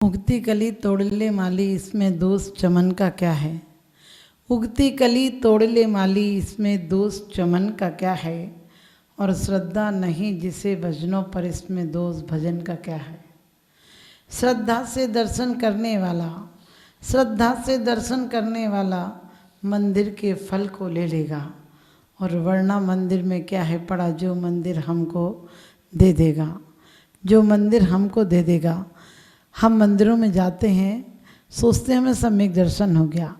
उगती कली तोड़ ले माली, इसमें दोष चमन का क्या है। उगती कली तोड़ ले माली, इसमें दोष चमन का क्या है। और श्रद्धा नहीं जिसे भजनों पर, इसमें दोष भजन का क्या है। श्रद्धा से दर्शन करने वाला, श्रद्धा से दर्शन करने वाला मंदिर के फल को ले लेगा। और वरना मंदिर में क्या है पड़ा, जो मंदिर हमको दे देगा, जो मंदिर हमको दे देगा। हम मंदिरों में जाते हैं, सोचते हैं हमें सम्यक दर्शन हो गया,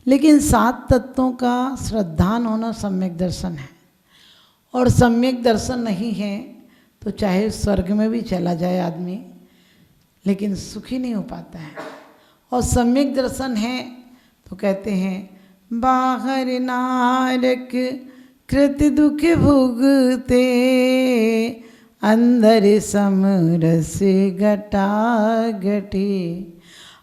लेकिन 7 तत्वों का श्रद्धान होना सम्यक दर्शन है। और सम्यक दर्शन नहीं है तो चाहे स्वर्ग में भी चला जाए आदमी, लेकिन सुखी नहीं हो पाता है। और सम्यक दर्शन है तो कहते हैं बाहर नारक कृत दुख भुगते, अंदर समरस घटा घटी।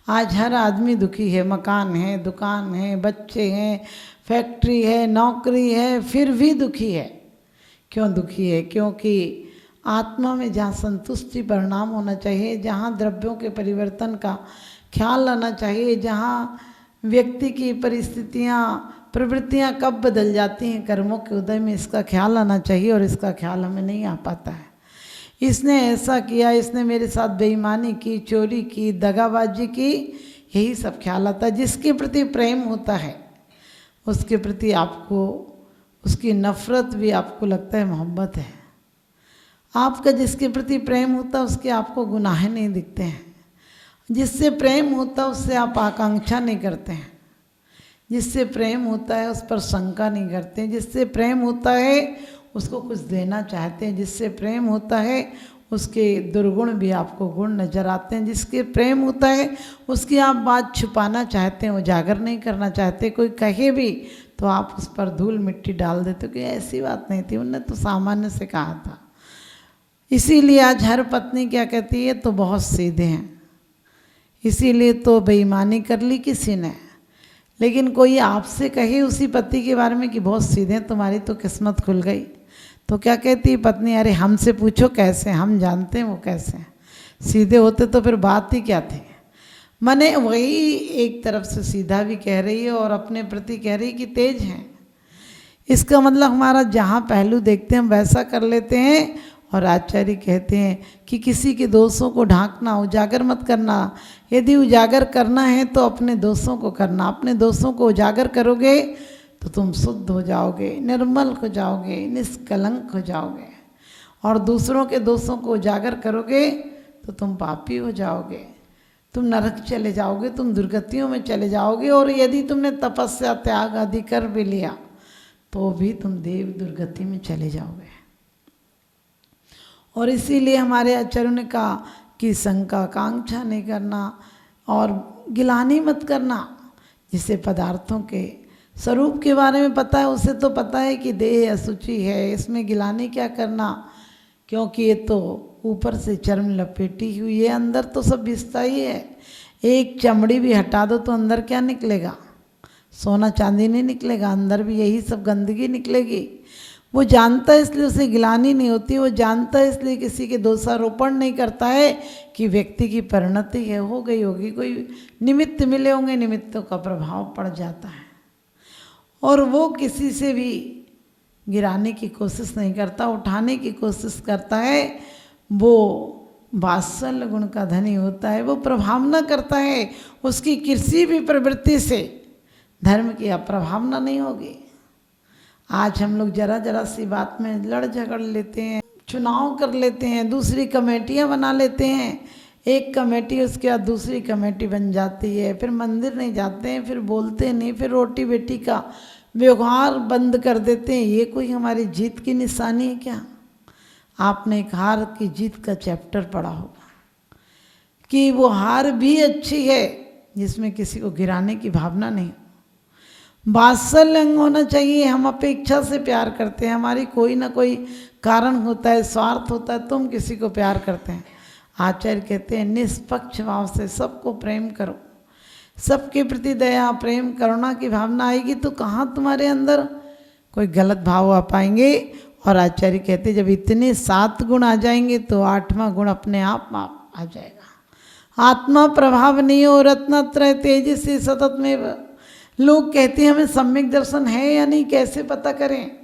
आज हर आदमी दुखी है, मकान है, दुकान है, बच्चे हैं, फैक्ट्री है, नौकरी है, फिर भी दुखी है। क्यों दुखी है? क्योंकि आत्मा में जहाँ संतुष्टि परिणाम होना चाहिए, जहाँ द्रव्यों के परिवर्तन का ख्याल आना चाहिए, जहाँ व्यक्ति की परिस्थितियाँ प्रवृत्तियाँ कब बदल जाती हैं कर्मों के उदय में, इसका ख्याल आना चाहिए। और इसका ख्याल हमें नहीं आ पाता है। इसने ऐसा किया, इसने मेरे साथ बेईमानी की, चोरी की, दगाबाजी की, यही सब ख्याल आता है। जिसके प्रति प्रेम होता है उसके प्रति आपको उसकी नफ़रत भी आपको लगता है मोहब्बत है। आपका जिसके प्रति प्रेम होता है उसके आपको गुनाह नहीं दिखते हैं। जिससे प्रेम होता है उससे आप आकांक्षा नहीं करते हैं। जिससे प्रेम होता है उस पर शंका नहीं करते हैं। जिससे प्रेम होता है उसको कुछ देना चाहते हैं। जिससे प्रेम होता है उसके दुर्गुण भी आपको गुण नज़र आते हैं। जिसके प्रेम होता है उसकी आप बात छुपाना चाहते हैं, उजागर नहीं करना चाहते। कोई कहे भी तो आप उस पर धूल मिट्टी डाल देते हो कि ऐसी बात नहीं थी, उनने तो सामान्य से कहा था। इसीलिए आज हर पत्नी क्या कहती है, तो बहुत सीधे हैं, इसीलिए तो बेईमानी कर ली किसी ने। लेकिन कोई आपसे कहे उसी पति के बारे में कि बहुत सीधे हैं, तुम्हारी तो किस्मत खुल गई, तो क्या कहती है पत्नी, अरे हमसे पूछो कैसे, हम जानते हैं वो कैसे हैं। सीधे होते तो फिर बात ही क्या थी। माने वही एक तरफ से सीधा भी कह रही है और अपने प्रति कह रही है कि तेज हैं। इसका मतलब हमारा जहाँ पहलू देखते हैं हम वैसा कर लेते हैं। और आचार्य कहते हैं कि किसी के दोषों को ढांकना, उजागर मत करना। यदि उजागर करना है तो अपने दोषों को करना। अपने दोषों को उजागर करोगे तो तुम शुद्ध हो जाओगे, निर्मल हो जाओगे, निष्कलंक हो जाओगे। और दूसरों के दोषों को उजागर करोगे तो तुम पापी हो जाओगे, तुम नरक चले जाओगे, तुम दुर्गतियों में चले जाओगे। और यदि तुमने तपस्या त्याग आदि कर भी लिया तो भी तुम देव दुर्गति में चले जाओगे। और इसीलिए हमारे आचार्यों ने कहा कि शंका कांक्षा नहीं करना और गिलानी मत करना। जिसे पदार्थों के स्वरूप के बारे में पता है उसे तो पता है कि देह अशुचि है, इसमें गिलानी क्या करना, क्योंकि ये तो ऊपर से चर्म लपेटी हुई है, अंदर तो सब भिजता ही है। एक चमड़ी भी हटा दो तो अंदर क्या निकलेगा, सोना चांदी नहीं निकलेगा, अंदर भी यही सब गंदगी निकलेगी। वो जानता है इसलिए उसे गिलानी नहीं होती। वो जानता है इसलिए किसी के दोषारोपण नहीं करता है कि व्यक्ति की परिणति है, हो गई होगी, कोई निमित्त मिले होंगे, निमित्तों का प्रभाव पड़ जाता है। और वो किसी से भी गिराने की कोशिश नहीं करता, उठाने की कोशिश करता है। वो वात्सल्य गुण का धनी होता है, वो प्रभावना करता है। उसकी किसी भी प्रवृत्ति से धर्म की अप्रभावना नहीं होगी। आज हम लोग जरा जरा सी बात में लड़ झगड़ लेते हैं, चुनाव कर लेते हैं, दूसरी कमेटियां बना लेते हैं। एक कमेटी उसके बाद दूसरी कमेटी बन जाती है, फिर मंदिर नहीं जाते हैं, फिर बोलते नहीं, फिर रोटी बेटी का व्यवहार बंद कर देते हैं। ये कोई हमारी जीत की निशानी है क्या? आपने एक हार की जीत का चैप्टर पढ़ा होगा कि वो हार भी अच्छी है जिसमें किसी को गिराने की भावना नहीं। वात्सल्य होना चाहिए। हम अपेक्षा से प्यार करते हैं, हमारी कोई ना कोई कारण होता है, स्वार्थ होता है, तुम किसी को प्यार करते हैं। आचार्य कहते हैं निष्पक्ष भाव से सबको प्रेम करो। सबके प्रति दया, प्रेम, करुणा की भावना आएगी तो कहाँ तुम्हारे अंदर कोई गलत भाव आ पाएंगे। और आचार्य कहते जब इतने 7 गुण आ जाएंगे तो 8वां गुण अपने आप आ जाएगा। आत्मा प्रभाव नहीं हो रत्नत्रय तेजसी सतत में। लोग कहते हैं हमें सम्यक दर्शन है या नहीं, कैसे पता करें?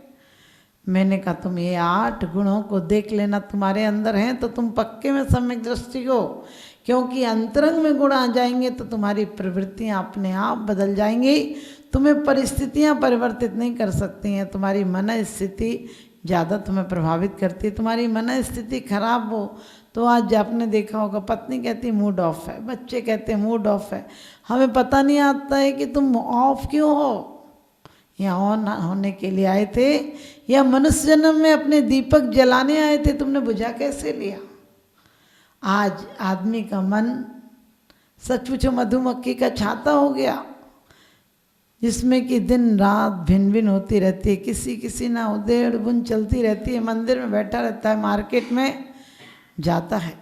मैंने कहा तुम ये 8 गुणों को देख लेना, तुम्हारे अंदर हैं तो तुम पक्के में सम्यक दृष्टि हो। क्योंकि अंतरंग में गुण आ जाएंगे तो तुम्हारी प्रवृत्तियाँ अपने आप बदल जाएंगी। तुम्हें परिस्थितियाँ परिवर्तित नहीं कर सकती हैं। तुम्हारी मन स्थिति ज़्यादा तुम्हें प्रभावित करती है। तुम्हारी मन स्थिति खराब हो तो आज आपने देखा होगा, पत्नी कहती मूड ऑफ है, बच्चे कहते मूड ऑफ है। हमें पता नहीं आता है कि तुम ऑफ क्यों हो। यहाँ ऑन होने के लिए आए थे या मनुष्य जन्म में अपने दीपक जलाने आए थे? तुमने बुझा कैसे लिया? आज आदमी का मन सचमुच मधुमक्खी का छाता हो गया, जिसमें कि दिन रात भिन्न भिन्न होती रहती है। किसी ना उधेड़ बुन चलती रहती है। मंदिर में बैठा रहता है, मार्केट में जाता है।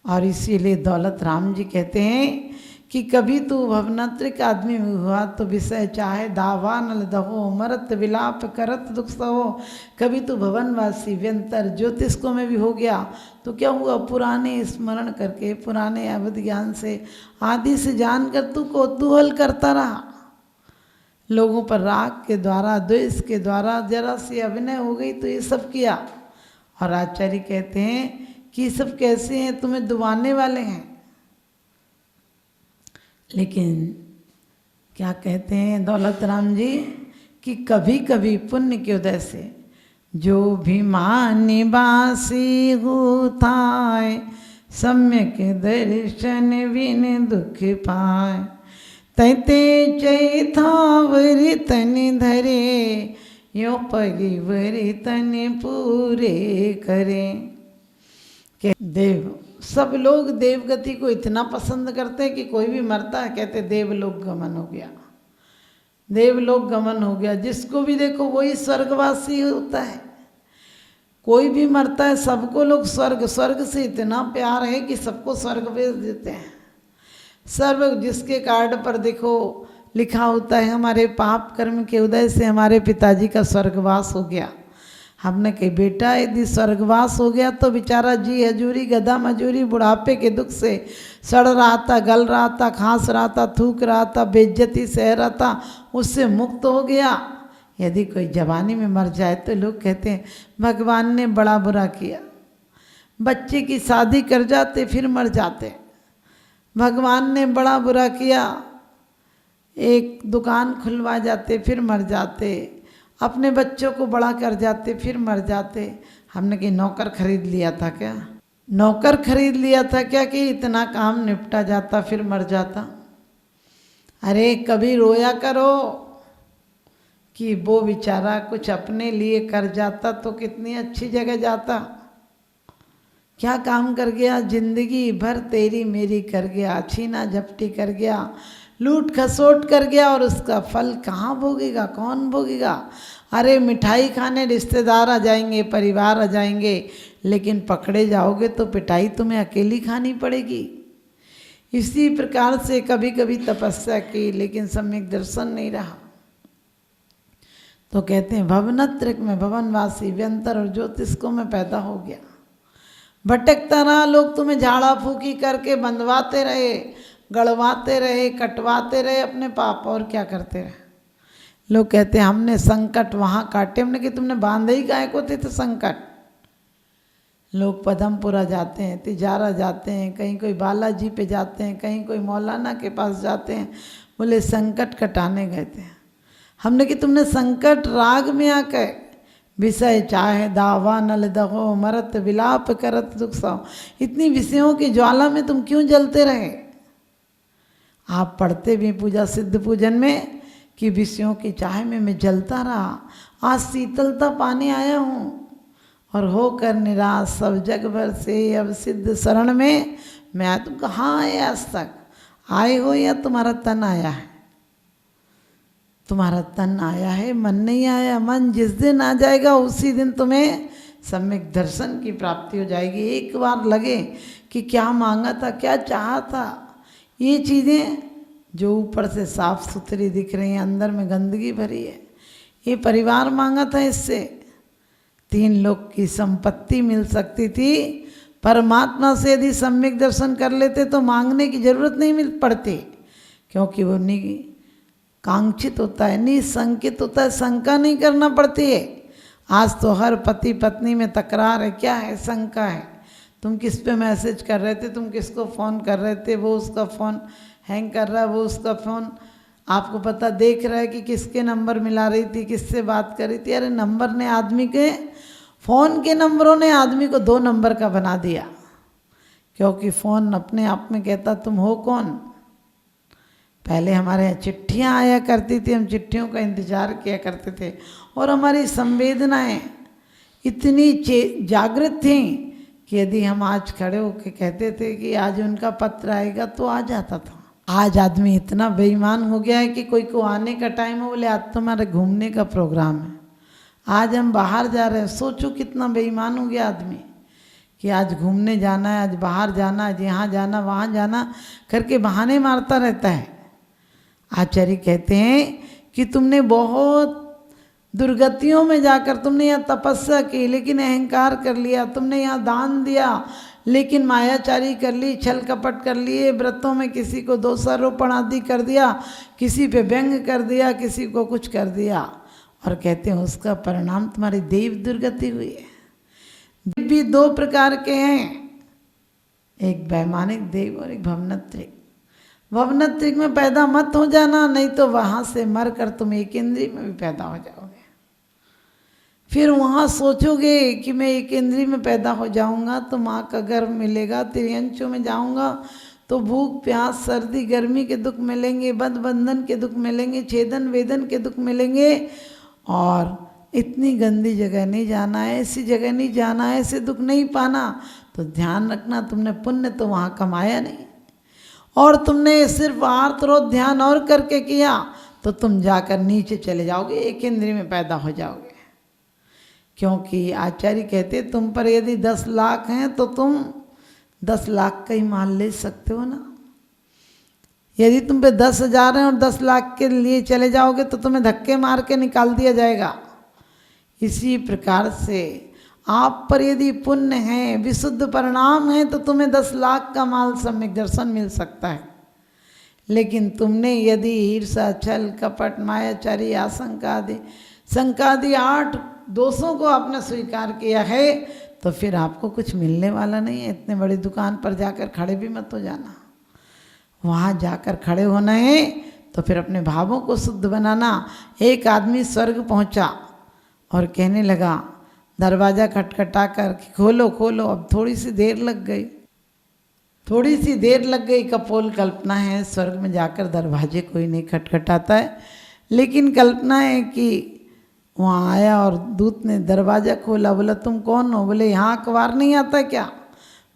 और इसीलिए दौलत राम जी कहते हैं कि कभी तू भवनात्रिक आदमी हुआ तो विषय चाहे दावा नल दहो, मरत विलाप करत दुख सहो। कभी तू भवनवासी व्यंतर ज्योतिष्कों में भी हो गया तो क्या हुआ? पुराने स्मरण करके, पुराने अवध ज्ञान से, आदि से जानकर तू कौतूहल करता रहा। लोगों पर राग के द्वारा, द्वेष के द्वारा जरा सी अभिनय हो गई तो ये सब किया। और आचार्य कहते हैं कि सब कैसे हैं, तुम्हें दुबाने वाले हैं। लेकिन क्या कहते हैं दौलत राम जी कि कभी कभी पुण्य के उदय से जो भी निवासी होताय, सम्यक दर्शन बिन दुख पाए। तैते चैथावरी तन धरे, यो परिवरी तन पूरे करें। देव, सब लोग देवगति को इतना पसंद करते हैं कि कोई भी मरता है कहते देवलोक गमन हो गया, देवलोक गमन हो गया। जिसको भी देखो वही स्वर्गवासी होता है। कोई भी मरता है सबको लोग स्वर्ग से इतना प्यार है कि सबको स्वर्ग भेज देते हैं। सर्व जिसके कार्ड पर देखो लिखा होता है हमारे पाप कर्म के उदय से हमारे पिताजी का स्वर्गवास हो गया। हमने कही बेटा यदि स्वर्गवास हो गया तो बेचारा जी हजूरी गधा मजूरी बुढ़ापे के दुख से सड़ रहा था, गल रहा था, खांस रहा था, थूक रहा था, बेइज्जती सह रहा था, उससे मुक्त हो गया। यदि कोई जवानी में मर जाए तो लोग कहते हैं भगवान ने बड़ा बुरा किया। बच्चे की शादी कर जाते फिर मर जाते, भगवान ने बड़ा बुरा किया। एक दुकान खुलवा जाते फिर मर जाते, अपने बच्चों को बड़ा कर जाते फिर मर जाते। हमने कि नौकर खरीद लिया था क्या? नौकर खरीद लिया था क्या कि इतना काम निपटा जाता फिर मर जाता? अरे कभी रोया करो कि वो बेचारा कुछ अपने लिए कर जाता तो कितनी अच्छी जगह जाता। क्या काम कर गया? जिंदगी भर तेरी मेरी कर गया, छीना झपटी कर गया, लूट खसोट कर गया, और उसका फल कहाँ भोगेगा? कौन भोगेगा? अरे मिठाई खाने रिश्तेदार आ जाएंगे, परिवार आ जाएंगे, लेकिन पकड़े जाओगे तो पिटाई तुम्हें अकेली खानी पड़ेगी। इसी प्रकार से कभी कभी तपस्या की लेकिन सम्यक दर्शन नहीं रहा तो कहते हैं भवनत्रिक में भवनवासी व्यंतर और ज्योतिष्कों में पैदा हो गया। भटकता रहा, लोग तुम्हें झाड़ा फूकी करके बंधवाते रहे, गड़वाते रहे, कटवाते रहे अपने पाप, और क्या करते रहे। लोग कहते हैं हमने संकट वहाँ काटे। हमने कि तुमने बांधे ही काहे को थे तो संकट। लोग पदमपुरा जाते हैं, तिजारा जाते हैं, कहीं कोई बालाजी पे जाते हैं, कहीं कोई मौलाना के पास जाते हैं, बोले संकट कटाने गए थे। हमने कि तुमने संकट राग में आकर विषय चाहे दावा नल दहो, मरत विलाप करत दुख सहो, इतनी विषयों की ज्वाला में तुम क्यों जलते रहे? आप पढ़ते भी पूजा सिद्ध पूजन में कि विषयों की चाह में मैं जलता रहा, आज शीतलता पाने आया हूँ और होकर निराश सब जग भर से अब सिद्ध शरण में मैं। तुम कहाँ आए? आज तक आए हो या तुम्हारा तन आया है? तुम्हारा तन आया है, मन नहीं आया। मन जिस दिन आ जाएगा उसी दिन तुम्हें सम्यक दर्शन की प्राप्ति हो जाएगी। एक बार लगे कि क्या मांगा था, क्या चाहा था, ये चीज़ें जो ऊपर से साफ सुथरी दिख रही हैं अंदर में गंदगी भरी है। ये परिवार मांगा था, इससे 3 लोग की संपत्ति मिल सकती थी, परमात्मा से यदि सम्यक दर्शन कर लेते तो मांगने की जरूरत नहीं मिल पड़ती, क्योंकि वो कांक्षित होता है, निशंकित होता है, शंका नहीं करना पड़ती है। आज तो हर पति पत्नी में तकरार है, क्या है, शंका है। तुम किस पे मैसेज कर रहे थे, तुम किसको फ़ोन कर रहे थे, वो उसका फ़ोन हैंग कर रहा है, वो उसका फ़ोन आपको पता देख रहा है कि किसके नंबर मिला रही थी, किससे बात कर रही थी। अरे नंबर ने आदमी के, फ़ोन के नंबरों ने आदमी को 2 नंबर का बना दिया, क्योंकि फ़ोन अपने आप में कहता तुम हो कौन। पहले हमारे यहाँ चिट्ठियाँ आया करती थी, हम चिट्ठियों का इंतज़ार किया करते थे, और हमारी संवेदनाएं इतनी जागृत थीं कि यदि हम आज खड़े होकर कहते थे कि आज उनका पत्र आएगा तो आ जाता था। आज आदमी इतना बेईमान हो गया है कि कोई को आने का टाइम हो, बोले आज तुम्हारे घूमने का प्रोग्राम है, आज हम बाहर जा रहे हैं। सोचो कितना बेईमान हो गया आदमी कि आज घूमने जाना है, आज बाहर जाना, आज यहाँ जाना, वहाँ जाना करके बहाने मारता रहता है। आचार्य कहते हैं कि तुमने बहुत दुर्गतियों में जाकर तुमने यहाँ तपस्या की लेकिन अहंकार कर लिया, तुमने यहाँ दान दिया लेकिन मायाचारी कर ली, छल कपट कर लिए, व्रतों में किसी को दोषारोपण आदि कर दिया, किसी पे व्यंग कर दिया, किसी को कुछ कर दिया, और कहते हैं उसका परिणाम तुम्हारी देव दुर्गति हुई है। देव भी 2 प्रकार के हैं, एक वैमानिक देव और एक भवनत्रिक। भवनत्रिक में पैदा मत हो जाना, नहीं तो वहाँ से मर कर तुम एक इंद्रिय में भी पैदा हो जाओगे। फिर वहाँ सोचोगे कि मैं एक इंद्रिय में पैदा हो जाऊँगा तो माँ का गर्भ मिलेगा, त्रियंचों में जाऊँगा तो भूख प्यास सर्दी गर्मी के दुख मिलेंगे, बंध बंधन के दुख मिलेंगे, छेदन वेदन के दुख मिलेंगे, और इतनी गंदी जगह नहीं जाना है, ऐसी जगह नहीं जाना है, ऐसे दुख नहीं पाना। तो ध्यान रखना, तुमने पुण्य तो वहाँ कमाया नहीं, और तुमने सिर्फ आर्तरोध ध्यान और करके किया तो तुम जाकर नीचे चले जाओगे, एक इंद्रिय में पैदा हो जाओगे। क्योंकि आचार्य कहते तुम पर यदि 10 लाख हैं तो तुम 10 लाख का ही माल ले सकते हो ना। यदि तुम पे 10,000 हैं और 10 लाख के लिए चले जाओगे तो तुम्हें धक्के मार के निकाल दिया जाएगा। इसी प्रकार से आप पर यदि पुण्य है, विशुद्ध परिणाम है, तो तुम्हें 10 लाख का माल सम्यक दर्शन मिल सकता है। लेकिन तुमने यदि ईर्षा छल कपट मायाचारी आशंका आदि शंकादि 8 दोषों को आपने स्वीकार किया है तो फिर आपको कुछ मिलने वाला नहीं है। इतने बड़ी दुकान पर जाकर खड़े भी मत हो जाना, वहाँ जाकर खड़े होना है तो फिर अपने भावों को शुद्ध बनाना। एक आदमी स्वर्ग पहुँचा और कहने लगा, दरवाज़ा खटखटा कर खोलो खोलो। अब थोड़ी सी देर लग गई, थोड़ी सी देर लग गई। कपोल कल्पना है, स्वर्ग में जाकर दरवाजे कोई नहीं खटखटाता है, लेकिन कल्पना है कि वहाँ आया और दूत ने दरवाज़ा खोला। बोला तुम कौन हो? बोले यहाँ अखबार नहीं आता क्या?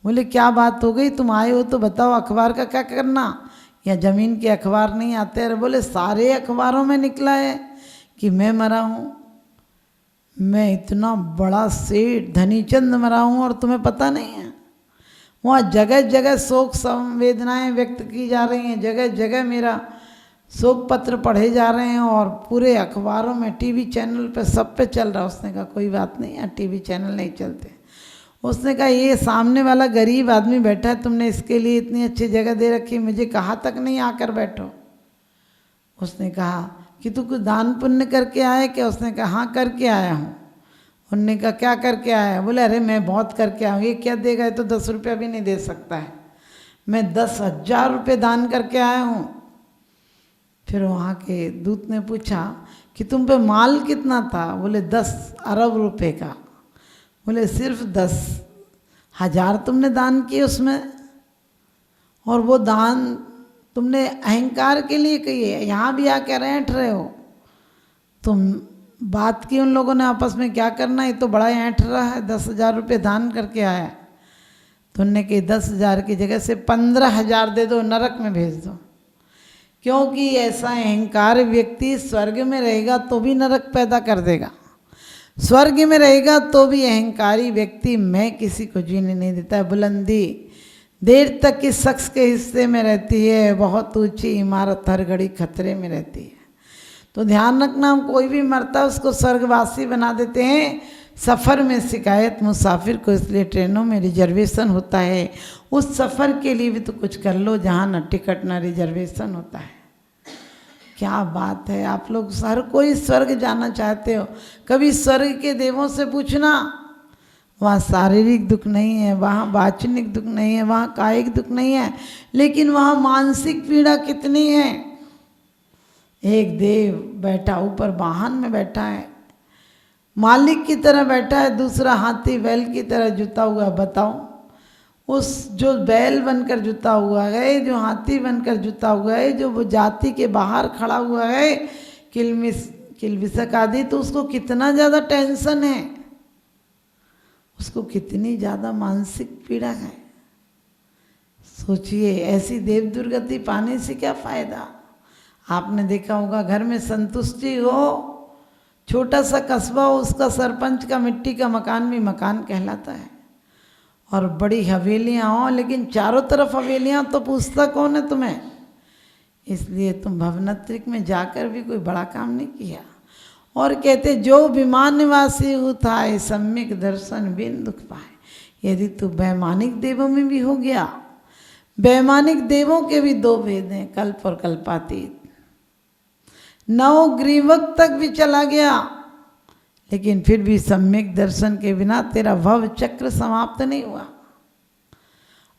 बोले क्या बात हो गई, तुम आए हो तो बताओ, अखबार का क्या करना, या ज़मीन के अखबार नहीं आते? अरे बोले सारे अखबारों में निकला है कि मैं मरा हूँ, मैं इतना बड़ा सेठ धनीचंद मरा हूँ और तुम्हें पता नहीं है। वहाँ जगह जगह शोक संवेदनाएं व्यक्त की जा रही हैं, जगह जगह मेरा शोक पत्र पढ़े जा रहे हैं, और पूरे अखबारों में टीवी चैनल पे सब पे चल रहा है। उसने कहा कोई बात नहीं, यहाँ टीवी चैनल नहीं चलते। उसने कहा ये सामने वाला गरीब आदमी बैठा है, तुमने इसके लिए इतनी अच्छी जगह दे रखी, मुझे कहा तक नहीं आकर बैठो। उसने कहा कि तू कुछ दान पुण्य करके आया क्या? उसने कहा हाँ करके आया हूँ। उन्होंने कहा क्या करके आया? बोले अरे मैं बहुत करके आया हूँ। ये क्या देगा, ये तो 10 रुपया भी नहीं दे सकता है, मैं 10,000 रुपये दान करके आया हूँ। फिर वहाँ के दूत ने पूछा कि तुम पे माल कितना था? बोले 10 अरब रुपए का। बोले सिर्फ 10,000 तुमने दान किए उसमें, और वो दान तुमने अहंकार के लिए की है, यहाँ भी आके ऐंठ रहे हो तुम। बात की उन लोगों ने आपस में क्या करना, ये तो बड़ा ऐंठ रहा है, 10,000 रुपये दान करके आया। तो उनने कही 10,000 की जगह से 15,000 दे दो, नरक में भेज दो। क्योंकि ऐसा अहंकार व्यक्ति स्वर्ग में रहेगा तो भी नरक पैदा कर देगा, स्वर्ग में रहेगा तो भी अहंकारी व्यक्ति मैं किसी को जीने नहीं देता है। बुलंदी देर तक किस शख्स के हिस्से में रहती है, बहुत ऊंची इमारत हर घड़ी खतरे में रहती है। तो ध्यान रखना, हम कोई भी मरता है उसको स्वर्गवासी बना देते हैं। सफ़र में शिकायत मुसाफिर को, इसलिए ट्रेनों में रिजर्वेशन होता है। उस सफ़र के लिए भी तो कुछ कर लो जहाँ न टिकट न रिजर्वेशन होता है। क्या बात है, आप लोग हर कोई स्वर्ग जाना चाहते हो। कभी स्वर्ग के देवों से पूछना, वहाँ शारीरिक दुख नहीं है, वहाँ वाचनिक दुख नहीं है, वहाँ कायिक दुख नहीं है, लेकिन वहाँ मानसिक पीड़ा कितनी है। एक देव बैठा ऊपर वाहन में बैठा है, मालिक की तरह बैठा है, दूसरा हाथी बैल की तरह जुता हुआ। बताओ, उस जो बैल बनकर जुता हुआ है, जो हाथी बनकर जुता हुआ है, जो वो जाति के बाहर खड़ा हुआ है, किलबिशक आदि, तो उसको कितना ज़्यादा टेंशन है, उसको कितनी ज़्यादा मानसिक पीड़ा है। सोचिए, ऐसी देव दुर्गति पाने से क्या फ़ायदा। आपने देखा होगा, घर में संतुष्टि हो, छोटा सा कस्बा हो, उसका सरपंच का मिट्टी का मकान भी मकान कहलाता है। और बड़ी हवेलियाँ हों, लेकिन चारों तरफ हवेलियाँ, तो पूछता कौन है तुम्हें। इसलिए तुम भवनत्रिक में जाकर भी कोई बड़ा काम नहीं किया। और कहते, जो विमान निवासी उठाए सम्यक दर्शन बिन दुख पाए। यदि तू वैमानिक देवों में भी हो गया, वैमानिक देवों के भी दो भेद हैं, कल्प और कल्पातीत। नवग्रीवक तक भी चला गया, लेकिन फिर भी सम्यक दर्शन के बिना तेरा भव चक्र समाप्त नहीं हुआ।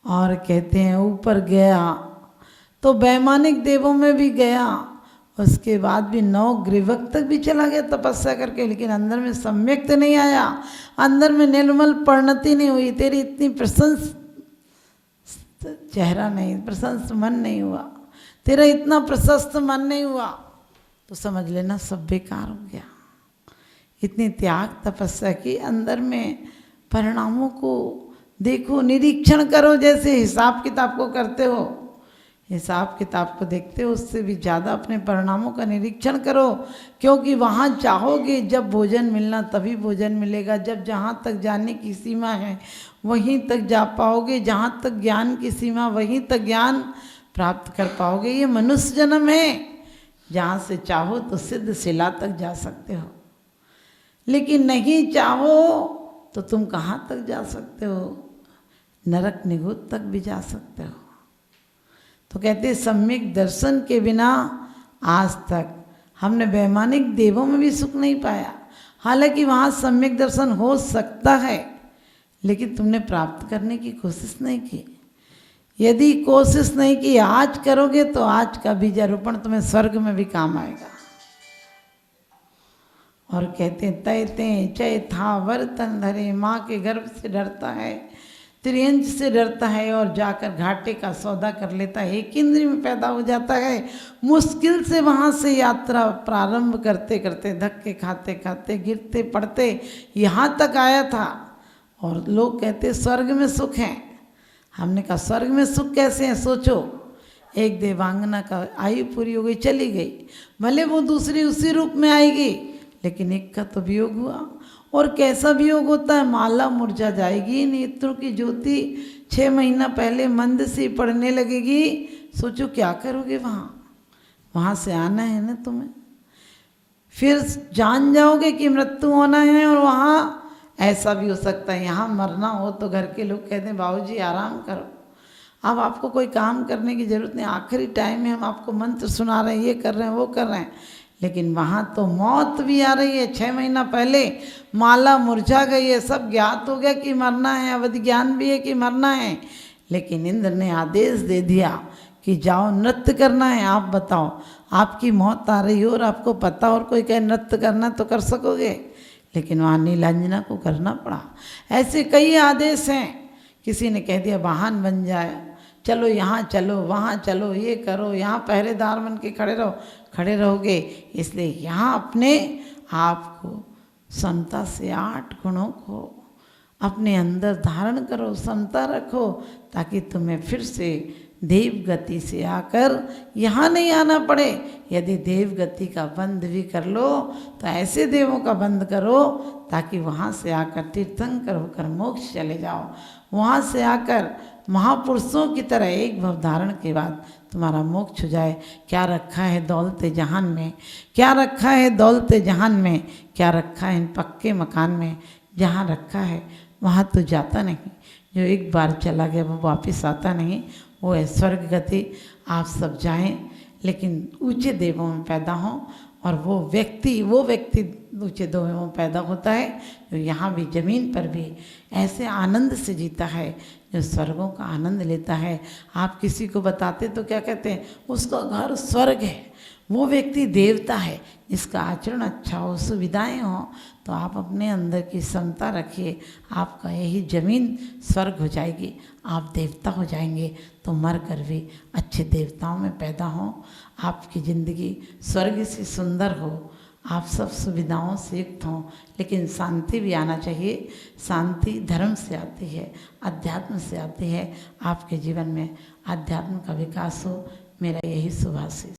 और कहते हैं ऊपर गया तो वैमानिक देवों में भी गया, उसके बाद भी नवग्रीवक तक भी चला गया तपस्या करके, लेकिन अंदर में सम्यक नहीं आया, अंदर में निर्मल परिणति नहीं हुई। तेरी इतनी प्रशंस चेहरा नहीं, प्रशंस मन नहीं हुआ, तेरा इतना प्रशस्त मन नहीं हुआ, तो समझ लेना सब बेकार हो गया। इतनी त्याग तपस्या की, अंदर में परिणामों को देखो, निरीक्षण करो, जैसे हिसाब किताब को करते हो, हिसाब किताब को देखते हो, उससे भी ज़्यादा अपने परिणामों का निरीक्षण करो। क्योंकि वहाँ चाहोगे, जब भोजन मिलना तभी भोजन मिलेगा, जब जहाँ तक जाने की सीमा है वहीं तक जा पाओगे, जहाँ तक ज्ञान की सीमा वहीं तक ज्ञान प्राप्त कर पाओगे। ये मनुष्य जन्म है, जहाँ से चाहो तो सिद्ध शिला तक जा सकते हो, लेकिन नहीं चाहो तो तुम कहाँ तक जा सकते हो, नरक निगुत तक भी जा सकते हो। तो कहते सम्यक दर्शन के बिना आज तक हमने वैमानिक देवों में भी सुख नहीं पाया। हालांकि वहाँ सम्यक दर्शन हो सकता है, लेकिन तुमने प्राप्त करने की कोशिश नहीं की। यदि कोशिश नहीं की, आज करोगे तो आज का बीजारोपण तुम्हें स्वर्ग में भी काम आएगा। और कहते हैं तय ते चय था वर्तन धरे, माँ के गर्भ से डरता है, त्रियंज से डरता है, और जाकर घाटे का सौदा कर लेता है, एक इंद्री में पैदा हो जाता है। मुश्किल से वहाँ से यात्रा प्रारंभ करते करते, धक्के खाते खाते, गिरते पड़ते यहाँ तक आया था। और लोग कहते स्वर्ग में सुख है। हमने कहा स्वर्ग में सुख कैसे है। सोचो, एक देवांगना का आयु पूरी हो गई, चली गई, भले वो दूसरी उसी रूप में आएगी, लेकिन एक का तो वियोग हुआ। और कैसा वियोग होता है, माला मुरझा जाएगी, नेत्रों की ज्योति 6 महीना पहले मंद सी पड़ने लगेगी। सोचो क्या करोगे वहाँ से आना है ना तुम्हें, फिर जान जाओगे कि मृत्यु होना है। और वहाँ ऐसा भी हो सकता है, यहाँ मरना हो तो घर के लोग कहते हैं बाबूजी आराम करो, अब आपको कोई काम करने की ज़रूरत नहीं, आखिरी टाइम में हम आपको मंत्र सुना रहे हैं, ये कर रहे हैं, वो कर रहे हैं। लेकिन वहाँ तो मौत भी आ रही है। 6 महीना पहले माला मुरझा गई है, सब ज्ञात हो गया कि मरना है, अवधि ज्ञान भी है कि मरना है, लेकिन इंद्र ने आदेश दे दिया कि जाओ नृत्य करना है। आप बताओ, आपकी मौत आ रही हो और आपको पता, और कोई कहे नृत्य करना तो कर सकोगे, लेकिन वहाँ नीलांजना को करना पड़ा। ऐसे कई आदेश हैं। किसी ने कह दिया वाहन बन जाए, चलो यहाँ चलो, वहाँ चलो, ये करो, यहाँ पहरेदार बन के खड़े रहोगे। इसलिए यहाँ अपने आप को समता से 8 गुणों को अपने अंदर धारण करो, समता रखो, ताकि तुम्हें फिर से देव गति से आकर यहाँ नहीं आना पड़े। यदि देव गति का बंद भी कर लो तो ऐसे देवों का बंद करो ताकि वहाँ से आकर तीर्थंकर होकर मोक्ष चले जाओ। वहाँ से आकर महापुरुषों की तरह एक भव धारण के बाद तुम्हारा मोक्ष हो जाए। क्या रखा है दौलते जहान में, क्या रखा है दौलते जहान में, क्या रखा है इन पक्के मकान में, जहाँ रखा है वहाँ तो जाता नहीं। जो एक बार चला गया वो वापस आता नहीं। वो है स्वर्ग गति। आप सब जाएं, लेकिन ऊंचे देवों में पैदा हों। और वो व्यक्ति ऊंचे देवों में पैदा होता है जो यहाँ भी ज़मीन पर भी ऐसे आनंद से जीता है, जो स्वर्गों का आनंद लेता है। आप किसी को बताते तो क्या कहते हैं, उसका घर स्वर्ग है, वो व्यक्ति देवता है। जिसका आचरण अच्छा हो, सुविधाएं हो, तो आप अपने अंदर की क्षमता रखिए, आपका यही ज़मीन स्वर्ग हो जाएगी, आप देवता हो जाएंगे। तो मर कर भी अच्छे देवताओं में पैदा हों, आपकी ज़िंदगी स्वर्ग से सुंदर हो, आप सब सुविधाओं से युक्त हों। लेकिन शांति भी आना चाहिए। शांति धर्म से आती है, अध्यात्म से आती है। आपके जीवन में अध्यात्म का विकास हो, मेरा यही शुभाशीष।